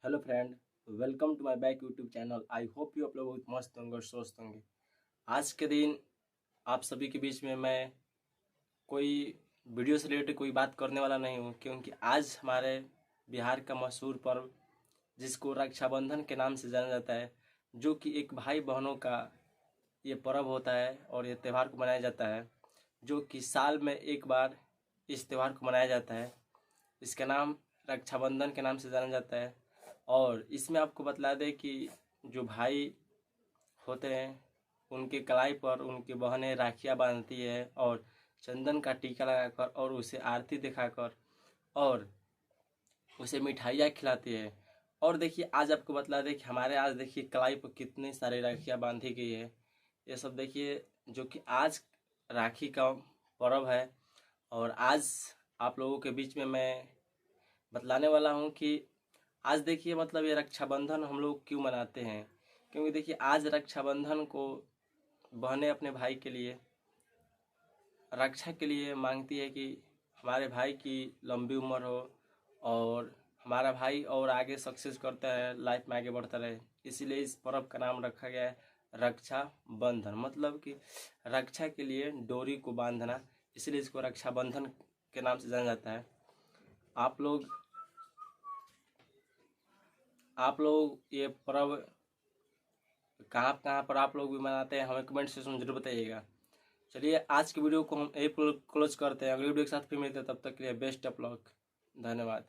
Hello friend, welcome to my back YouTube channel. I hope you आप लोग बहुत मस्त होंगे और स्वस्थ होंगे। आज के दिन आप सभी के बीच में मैं कोई वीडियो से रिलेटेड कोई बात करने वाला नहीं हूँ, क्योंकि आज हमारे बिहार का मशहूर पर्व जिसको रक्षाबंधन के नाम से जाना जाता है, जो कि एक भाई बहनों का ये पर्व होता है और ये त्यौहार को मनाया जाता है, जो कि साल में एक बार इस त्यौहार को मनाया जाता है। इसका नाम रक्षाबंधन के नाम से जाना जाता है। और इसमें आपको बतला दें कि जो भाई होते हैं उनके कलाई पर उनकी बहनें राखियाँ बांधती है और चंदन का टीका लगाकर और उसे आरती दिखाकर और उसे मिठाइयाँ खिलाती है। और देखिए, आज आपको बतला दें कि हमारे आज देखिए कलाई पर कितनी सारी राखियाँ बांधी गई है। ये सब देखिए, जो कि आज राखी का पर्व है। और आज आप लोगों के बीच में मैं बतलाने वाला हूँ कि आज देखिए, मतलब ये रक्षाबंधन हम लोग क्यों मनाते हैं। क्योंकि देखिए, आज रक्षाबंधन को बहनें अपने भाई के लिए रक्षा के लिए मांगती है कि हमारे भाई की लंबी उम्र हो और हमारा भाई और आगे सक्सेस करता है, लाइफ में आगे बढ़ता रहे। इसीलिए इस पर्व का नाम रखा गया है रक्षा बंधन, मतलब कि रक्षा के लिए डोरी को बांधना, इसलिए इसको रक्षाबंधन के नाम से जाना जाता है। आप लोग ये पर्व कहाँ कहाँ पर आप लोग भी मनाते हैं, हमें कमेंट सेक्शन में जरूर बताइएगा। चलिए, आज की वीडियो को हम यही क्लोज करते हैं। अगली वीडियो के साथ फिर मिलते हैं, तब तक के लिए बेस्ट ऑफ लक। धन्यवाद।